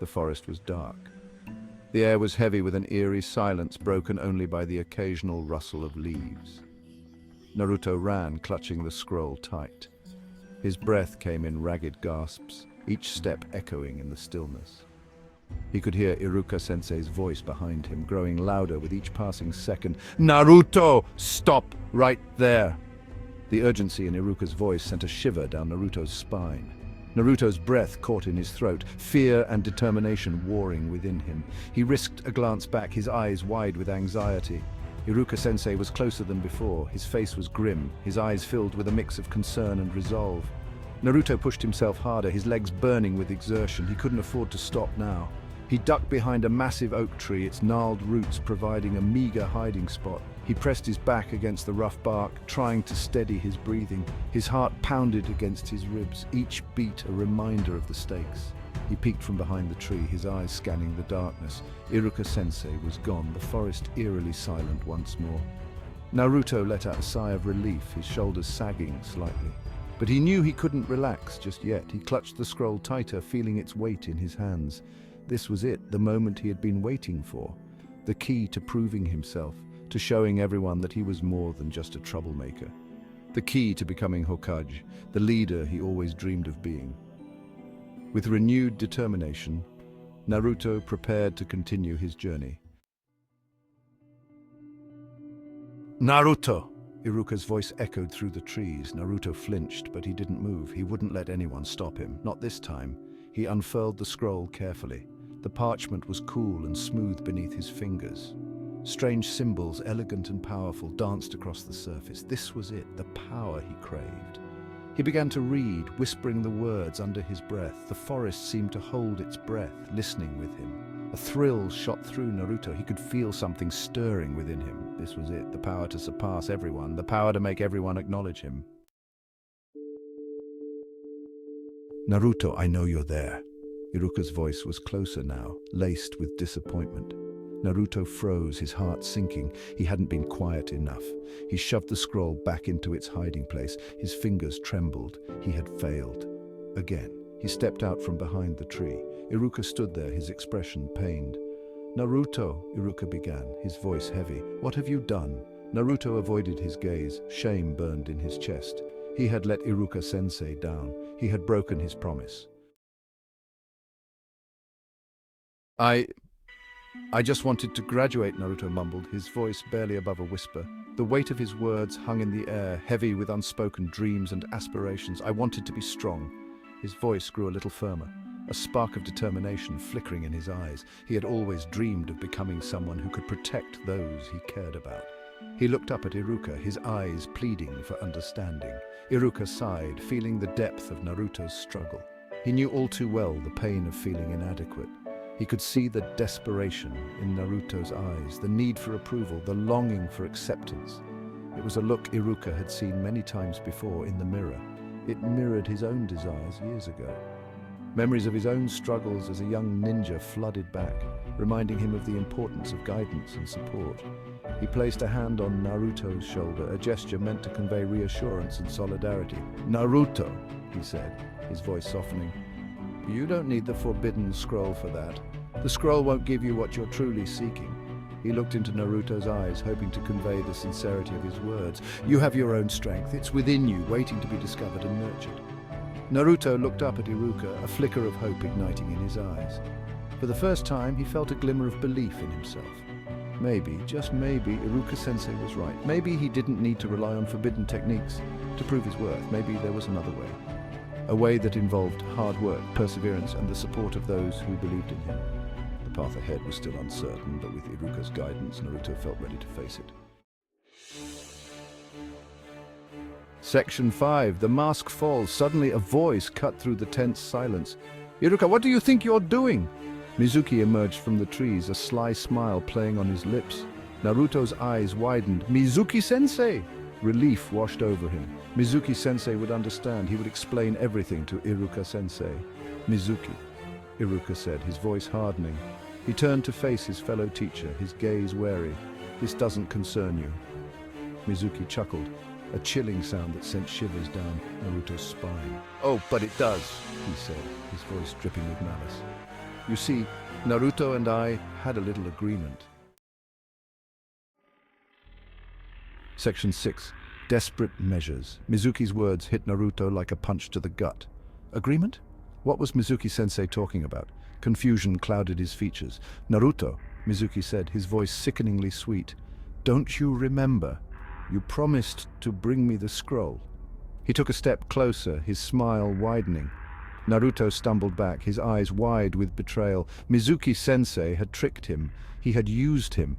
The forest was dark. The air was heavy with an eerie silence broken only by the occasional rustle of leaves. Naruto ran, clutching the scroll tight. His breath came in ragged gasps, each step echoing in the stillness. He could hear Iruka-sensei's voice behind him, growing louder with each passing second. "Naruto! Stop right there!" The urgency in Iruka's voice sent a shiver down Naruto's spine. Naruto's breath caught in his throat, fear and determination warring within him. He risked a glance back, his eyes wide with anxiety. Iruka-sensei was closer than before. His face was grim, his eyes filled with a mix of concern and resolve. Naruto pushed himself harder, his legs burning with exertion. He couldn't afford to stop now. He ducked behind a massive oak tree, its gnarled roots providing a meager hiding spot. He pressed his back against the rough bark, trying to steady his breathing. His heart pounded against his ribs, each beat a reminder of the stakes. He peeked from behind the tree, his eyes scanning the darkness. Iruka-sensei was gone, the forest eerily silent once more. Naruto let out a sigh of relief, his shoulders sagging slightly. But he knew he couldn't relax just yet. He clutched the scroll tighter, feeling its weight in his hands. This was it, the moment he had been waiting for. The key to proving himself, to showing everyone that he was more than just a troublemaker. The key to becoming Hokage, the leader he always dreamed of being. With renewed determination, Naruto prepared to continue his journey. "Naruto!" Iruka's voice echoed through the trees. Naruto flinched, but he didn't move. He wouldn't let anyone stop him, not this time. He unfurled the scroll carefully. The parchment was cool and smooth beneath his fingers. Strange symbols, elegant and powerful, danced across the surface. This was it, the power he craved. He began to read, whispering the words under his breath. The forest seemed to hold its breath, listening with him. A thrill shot through Naruto. He could feel something stirring within him. This was it, the power to surpass everyone, the power to make everyone acknowledge him. "Naruto, I know you're there." Iruka's voice was closer now, laced with disappointment. Naruto froze, his heart sinking. He hadn't been quiet enough. He shoved the scroll back into its hiding place. His fingers trembled. He had failed. Again, he stepped out from behind the tree. Iruka stood there, his expression pained. "Naruto," Iruka began, his voice heavy. "What have you done?" Naruto avoided his gaze. Shame burned in his chest. He had let Iruka-sensei down. He had broken his promise. I just wanted to graduate," Naruto mumbled, his voice barely above a whisper. The weight of his words hung in the air, heavy with unspoken dreams and aspirations. "I wanted to be strong." His voice grew a little firmer, a spark of determination flickering in his eyes. He had always dreamed of becoming someone who could protect those he cared about. He looked up at Iruka, his eyes pleading for understanding. Iruka sighed, feeling the depth of Naruto's struggle. He knew all too well the pain of feeling inadequate. He could see the desperation in Naruto's eyes, the need for approval, the longing for acceptance. It was a look Iruka had seen many times before in the mirror. It mirrored his own desires years ago. Memories of his own struggles as a young ninja flooded back, reminding him of the importance of guidance and support. He placed a hand on Naruto's shoulder, a gesture meant to convey reassurance and solidarity. "Naruto," he said, his voice softening. "You don't need the forbidden scroll for that. The scroll won't give you what you're truly seeking." He looked into Naruto's eyes, hoping to convey the sincerity of his words. "You have your own strength. It's within you, waiting to be discovered and nurtured." Naruto looked up at Iruka, a flicker of hope igniting in his eyes. For the first time, he felt a glimmer of belief in himself. Maybe, just maybe, Iruka-sensei was right. Maybe he didn't need to rely on forbidden techniques to prove his worth. Maybe there was another way. A way that involved hard work, perseverance, and the support of those who believed in him. The path ahead was still uncertain, but with Iruka's guidance, Naruto felt ready to face it. Section 5. The mask falls. Suddenly a voice cut through the tense silence. "Iruka, what do you think you're doing?" Mizuki emerged from the trees, a sly smile playing on his lips. Naruto's eyes widened. "Mizuki-sensei!" Relief washed over him. Mizuki-sensei would understand. He would explain everything to Iruka-sensei. "Mizuki," Iruka said, his voice hardening. He turned to face his fellow teacher, his gaze wary. "This doesn't concern you." Mizuki chuckled, a chilling sound that sent shivers down Naruto's spine. "Oh, but it does," he said, his voice dripping with malice. You see, Naruto and I had a little agreement. Section 6. Desperate measures. Mizuki's words hit Naruto like a punch to the gut. Agreement? What was Mizuki-sensei talking about? Confusion clouded his features. Naruto, Mizuki said, his voice sickeningly sweet. Don't you remember? You promised to bring me the scroll. He took a step closer, his smile widening. Naruto stumbled back, his eyes wide with betrayal. Mizuki-sensei had tricked him. He had used him.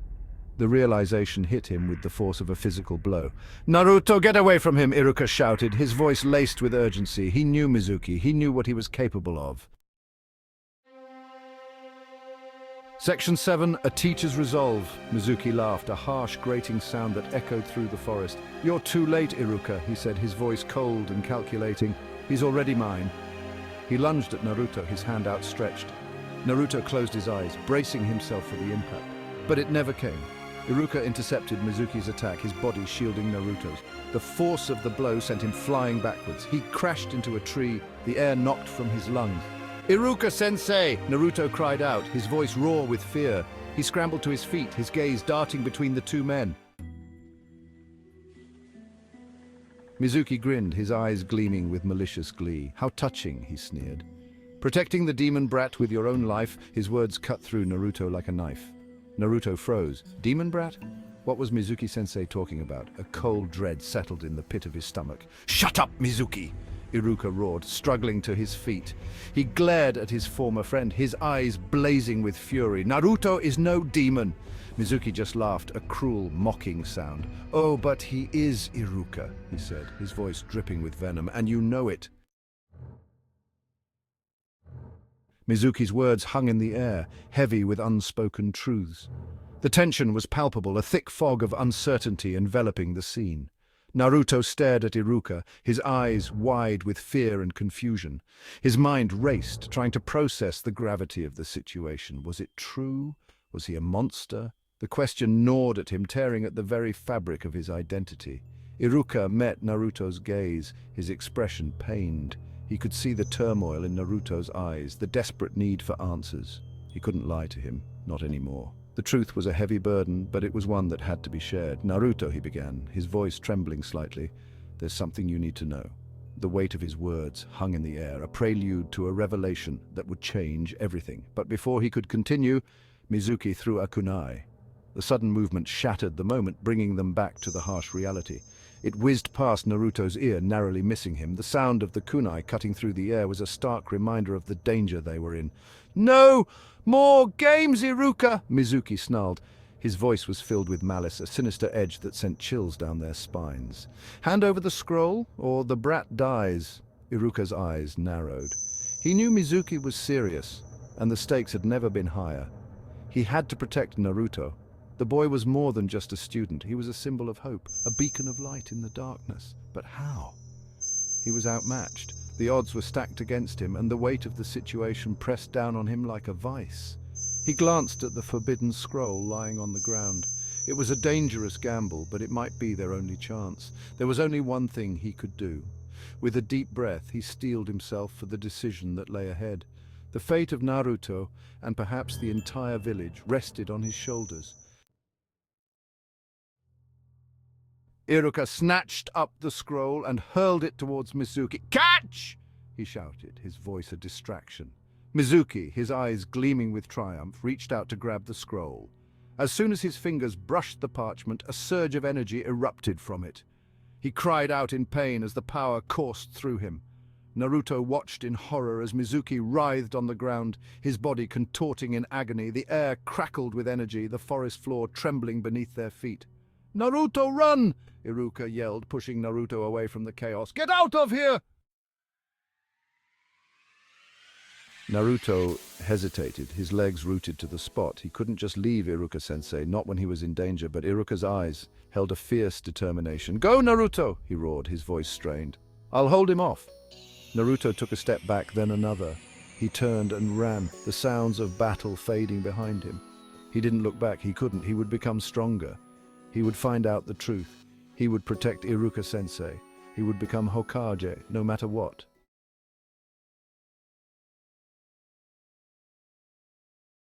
The realization hit him with the force of a physical blow. "Naruto, get away from him!" Iruka shouted, his voice laced with urgency. He knew Mizuki. He knew what he was capable of. Section 7. A Teacher's Resolve. Mizuki laughed, a harsh, grating sound that echoed through the forest. "You're too late, Iruka," he said, his voice cold and calculating. "He's already mine." He lunged at Naruto, his hand outstretched. Naruto closed his eyes, bracing himself for the impact. But it never came. Iruka intercepted Mizuki's attack, his body shielding Naruto's. The force of the blow sent him flying backwards. He crashed into a tree, the air knocked from his lungs. "Iruka-sensei!" Naruto cried out, his voice raw with fear. He scrambled to his feet, his gaze darting between the two men. Mizuki grinned, his eyes gleaming with malicious glee. "How touching," he sneered. "Protecting the demon brat with your own life," his words cut through Naruto like a knife. Naruto froze. Demon brat? What was Mizuki-sensei talking about? A cold dread settled in the pit of his stomach. "Shut up, Mizuki!" Iruka roared, struggling to his feet. He glared at his former friend, his eyes blazing with fury. "Naruto is no demon!" Mizuki just laughed, a cruel, mocking sound. "Oh, but he is Iruka," he said, his voice dripping with venom, "and you know it." Mizuki's words hung in the air, heavy with unspoken truths. The tension was palpable, a thick fog of uncertainty enveloping the scene. Naruto stared at Iruka, his eyes wide with fear and confusion. His mind raced, trying to process the gravity of the situation. Was it true? Was he a monster? The question gnawed at him, tearing at the very fabric of his identity. Iruka met Naruto's gaze, his expression pained. He could see the turmoil in Naruto's eyes, the desperate need for answers. He couldn't lie to him, not anymore. The truth was a heavy burden, but it was one that had to be shared. "Naruto," he began, his voice trembling slightly, "there's something you need to know." The weight of his words hung in the air, a prelude to a revelation that would change everything. But before he could continue, Mizuki threw a kunai. The sudden movement shattered the moment, bringing them back to the harsh reality. It whizzed past Naruto's ear, narrowly missing him. The sound of the kunai cutting through the air was a stark reminder of the danger they were in. "No more games, Iruka!" Mizuki snarled. His voice was filled with malice, a sinister edge that sent chills down their spines. "Hand over the scroll, or the brat dies." Iruka's eyes narrowed. He knew Mizuki was serious, and the stakes had never been higher. He had to protect Naruto. The boy was more than just a student. He was a symbol of hope, a beacon of light in the darkness. But how? He was outmatched. The odds were stacked against him, and the weight of the situation pressed down on him like a vice. He glanced at the forbidden scroll lying on the ground. It was a dangerous gamble, but it might be their only chance. There was only one thing he could do. With a deep breath, he steeled himself for the decision that lay ahead. The fate of Naruto, and perhaps the entire village, rested on his shoulders. Iruka snatched up the scroll and hurled it towards Mizuki. "Catch!" he shouted, his voice a distraction. Mizuki, his eyes gleaming with triumph, reached out to grab the scroll. As soon as his fingers brushed the parchment, a surge of energy erupted from it. He cried out in pain as the power coursed through him. Naruto watched in horror as Mizuki writhed on the ground, his body contorting in agony. The air crackled with energy, the forest floor trembling beneath their feet. "Naruto, run!" Iruka yelled, pushing Naruto away from the chaos. "Get out of here!" Naruto hesitated, his legs rooted to the spot. He couldn't just leave Iruka-sensei, not when he was in danger, but Iruka's eyes held a fierce determination. "Go, Naruto!" he roared, his voice strained. "I'll hold him off." Naruto took a step back, then another. He turned and ran, the sounds of battle fading behind him. He didn't look back, he couldn't. He would become stronger. He would find out the truth. He would protect Iruka-sensei. He would become Hokage, no matter what.